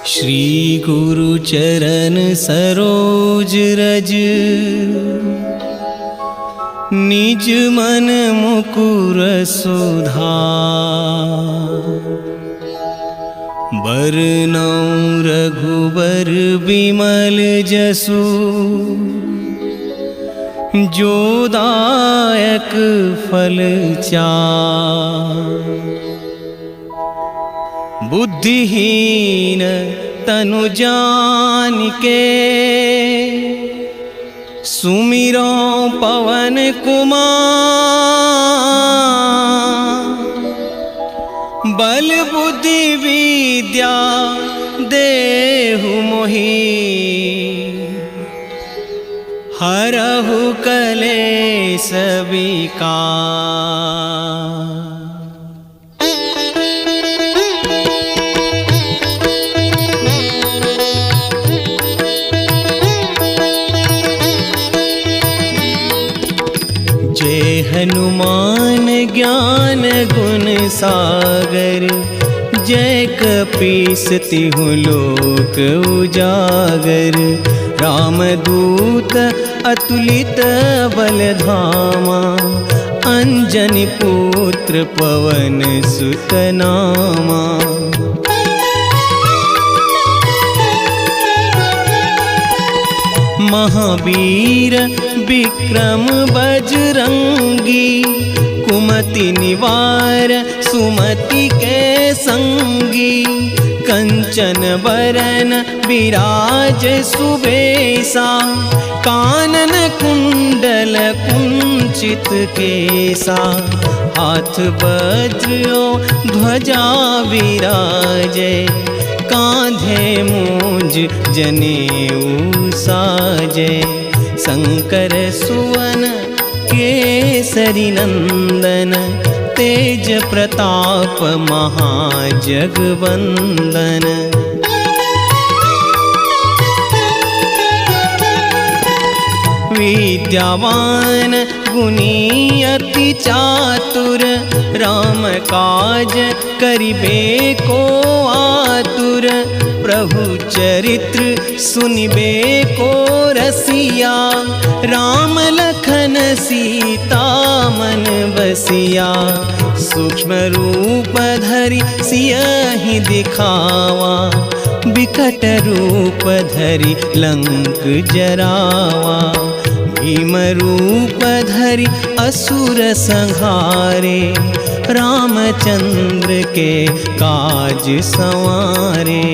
श्री गुरु चरण सरोज रज, निज मन मुकुर सुधार। बरनौ रघुबर बिमल जसु, जो दायक फल चार। बुद्धिहीन तनु जानिके, सुमिरो पवन कुमार। बल बुद्धि विद्या देहु मोहि, हरहु कलेश विकार। जय हनुमान ज्ञान गुण सागर, जय कपीस तिहु लोक उजागर। रामदूत अतुलित बल धामा, अंजनी पुत्र पवन सुत नामा। महावीर विक्रम बजरंगी, कुमति निवार सुमति के संगी। कंचन बरन विराज सुबेसा, कानन कुंडल कुंचित केसा। हाथ वज्र ध्वजा विराजे, कांधे मूंज जनेऊ साजे। शंकर सुवन केसरी नंदन, तेज प्रताप महाजगवंदन। विद्यावान गुणी अति चातुर, राम काज करिबे को आतुर। प्रभु चरित्र सुनिबे को रसिया, राम लखन सीता मन बसिया। सूक्ष्म रूप धरि सियहि दिखावा, बिकट रूप धरि लंक जरावा। भीम रूप धरि असुर संहारे, रामचंद्र के काज संवारे।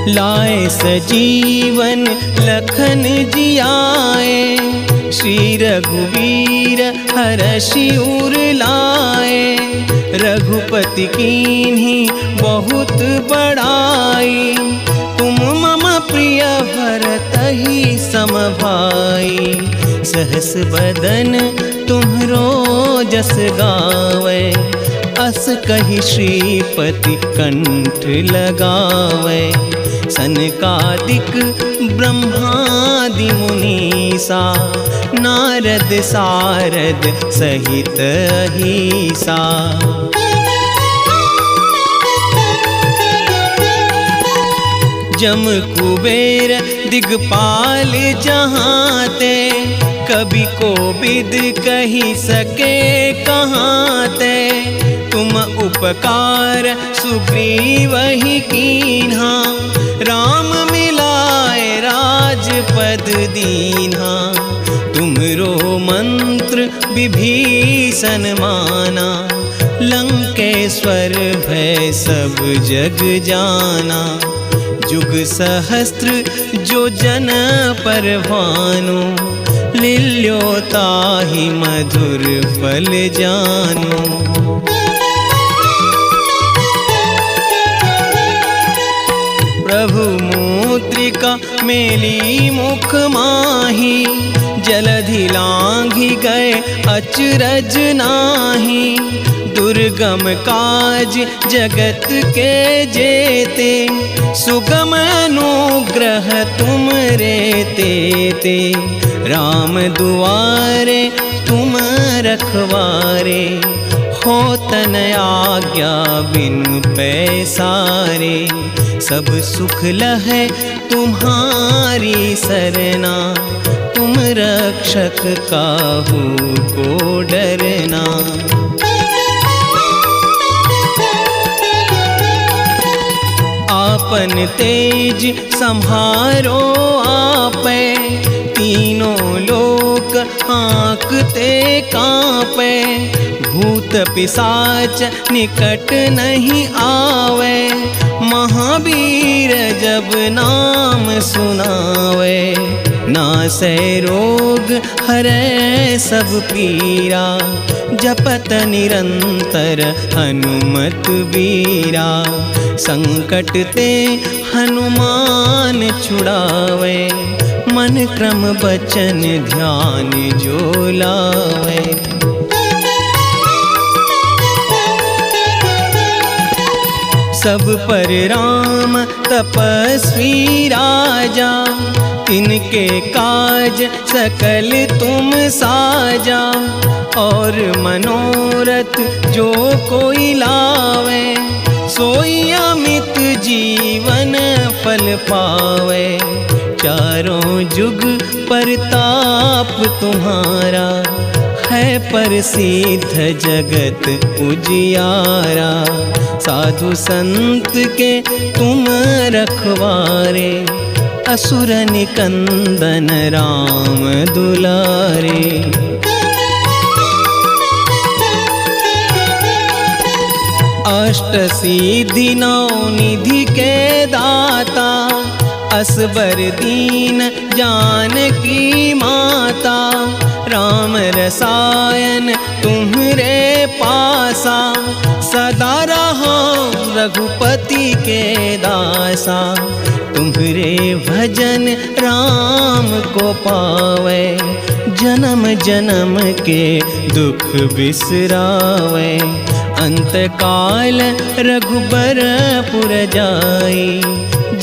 लाए सजीवन लखन जियाए, श्री रघुवीर हरषि उर लाए। रघुपति कीन्ही बहुत बड़ाई, तुम मम प्रिय भरतहि सम भाई। सहस बदन तुम्हरो जस गावे, अस कहि श्रीपति कंठ लगावे। सनकादिक ब्रह्मादि मुनीसा, नारद सारद सहित अहीसा। जम कुबेर दिगपाल जहाँते, कभी कोबिद कही सके कहाँते। तुम उपकार सुग्रीव ही कीन्हा, राम मिलाए राजपद दीन्हा। तुमरो मंत्र विभीषण माना, लंकेश्वर भय सब जग जाना। जुग सहस्त्र जो जन पर भानु, लील्यो ताहि मधुर फल जानु। प्रभु मुद्रिका मेली मुख माही, जलधि लांघि गए अचरज नाही। दुर्गम काज जगत के जेते, सुगम अनुग्रह तुम रे ते। राम दुआरे तुम रखवारे, हो तन आज्ञा बिन पैसारे। सब सुख लहै तुम्हारी सरना, तुम रक्षक काहू को डरना। आपन तेज संहारो आपे, तीनों लोक हाँकते कांपे। भूत पिशाच निकट नहीं आवे, महावीर जब नाम सुनावे। नासै रोग हरै सब पीरा, जपत निरंतर हनुमत बीरा। संकट ते हनुमान छुड़ावे, मन क्रम बचन ध्यान जो लावे। सब पर राम तपस्वी राजा, तिनके काज सकल तुम साजा। और मनोरथ जो कोई लावे, सोई अमित जीवन फल पावे। चारों जुग परताप तुम्हारा, है प्रसिद्ध जगत उजियारा। साधु संत के तुम रखवारे, असुर निकंदन राम दुलारे। अष्ट सिद्धि नौ निधि के दाता, असबर दीन जानकी माता। राम रसायन तुम्हरे पासा, सदा रहो रघुपति के दासा। तुम्हरे भजन राम को पावे, जन्म जन्म के दुख बिसरावे। अंत काल रघुबरपुर जाई,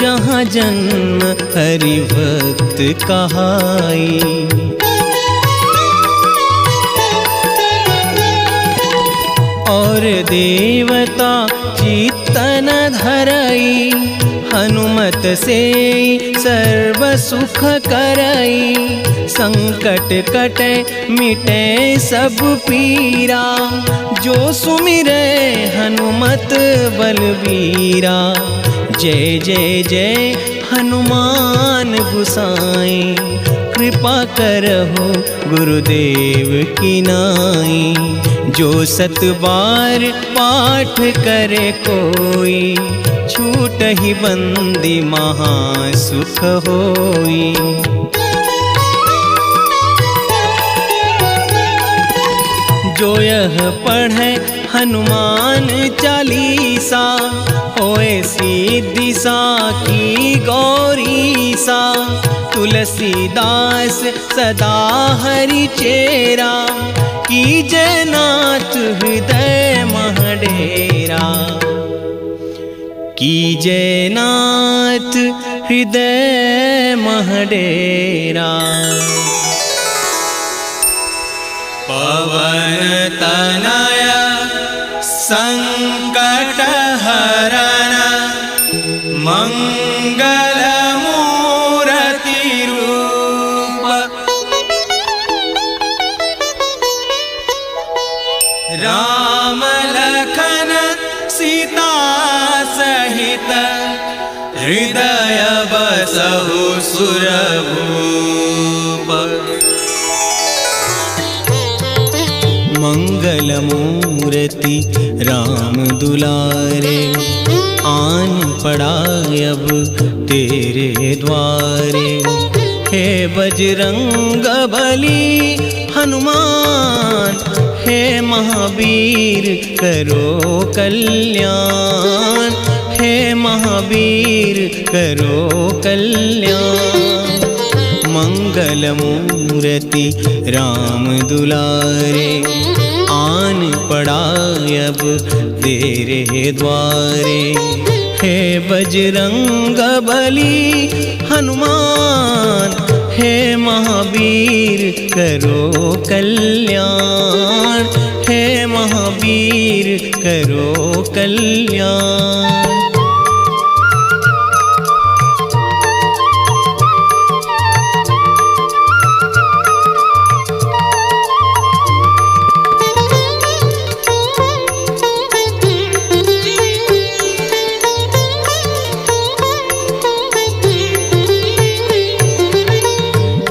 जहाँ जन्म हरि भक्त कहाई। और देवता चित्तन धरई, हनुमत से सर्व सुख करई। संकट कटे मिटे सब पीरा, जो सुमिरे हनुमत बलबीरा। जय जय जय हनुमान गुसाई, कृपा करहो गुरुदेव की नाई। जो सत बार पाठ करे कोई, छूट ही बंदी महासुख होई। जो यह पढ़े हनुमान चालीसा, होए सिद्धि साखी गौरीसा। तुलसीदास सदा हरि चेरा, कीजय नाथ हृदय महडेरा। कीजय नाथ हृदय महडेरा। पवन तनय संकट हरण, मंगल मूर्ति रूप। राम लखन सीता सहित, हृदय बसहु सुरभूप। मंगल मूर्ति राम दुलारे, आन पड़ा अब तेरे द्वारे। हे बजरंग बली हनुमान, हे महावीर करो कल्याण। हे महावीर करो कल्याण। मंगल मूर्ति राम दुलारे, आन पड़ा अब तेरे द्वारे। हे बजरंग बली हनुमान, हे महावीर करो कल्याण, हे महावीर करो कल्याण।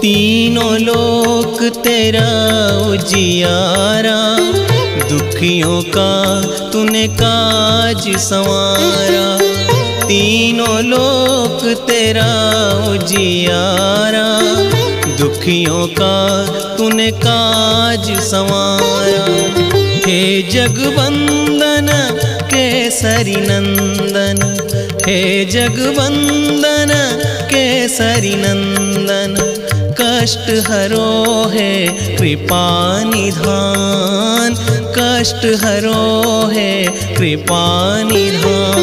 तीनों लोक तेरा उजियारा, दुखियों का तूने काज संवारा। तीनों लोक तेरा उजियारा, दुखियों का तूने काज संवारा। हे जगवंदन केसरी नंदन, हे जगवंदन केसरी नंदन, कष्ट हरो है कृपा निधान, कष्ट हरो है कृपा निधान।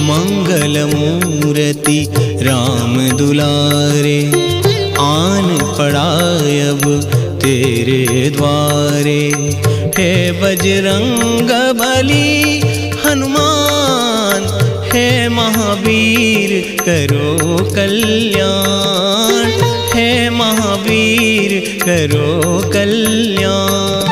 मंगल मूर्ति राम दुलारे, आन पड़ा अब तेरे द्वारे। हे बजरंग बली हनुमान, हे महावीर करो कल्याण, हे महावीर करो कल्याण।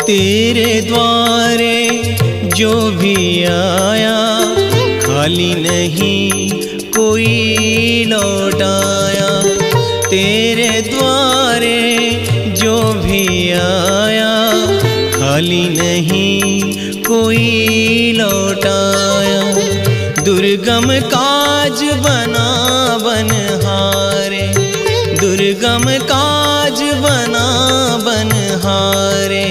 तेरे द्वारे जो भी आया, खाली नहीं कोई लौटाया। तेरे द्वारे जो भी आया, खाली नहीं कोई लौटाया। दुर्गम काज बना बनहारे, दुर्गम काज बना बनहारे।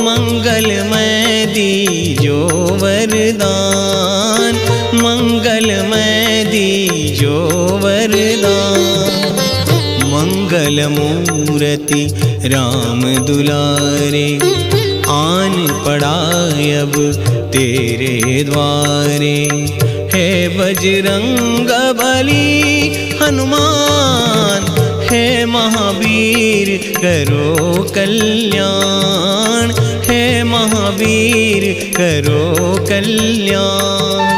मंगलमय दीजो वरदान, मंगलमय दीजो वरदान। मंगल मूर्ति राम दुलारे, आन पड़ा अब तेरे द्वारे। हे बजरंग बली हनुमान, हे महावीर करो कल्याण, हे महावीर करो कल्याण।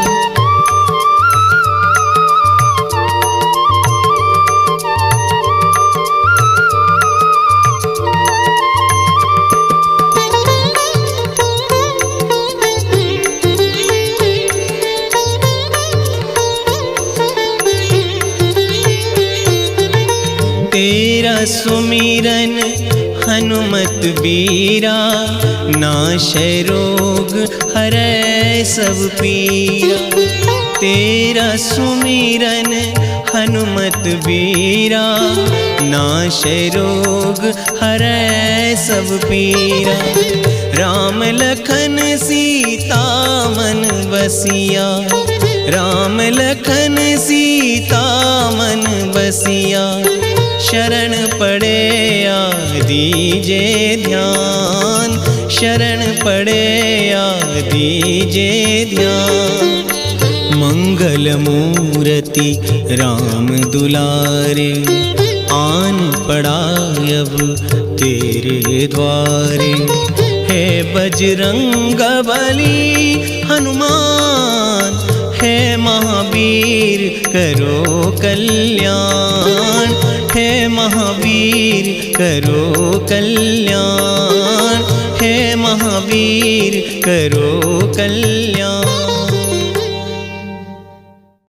तेरा सुमिरन हनुमत बीरा, नाशै रोग हरै सब पीरा। तेरा सुमिरन हनुमत बीरा, नाशै रोग हरै सब पीरा। राम लखन सीता मन बसिया, राम लखन सीता मन बसिया। शरण पड़े आ दीजे ध्यान, शरण पड़े आ दीजे ध्यान। मंगल मूर्ति राम दुलारे, आन पड़ा अब तेरे द्वारे। हे बजरंग बली हनुमान, हे महावीर करो कल्याण, हे महावीर करो कल्याण, हे महावीर करो कल्याण।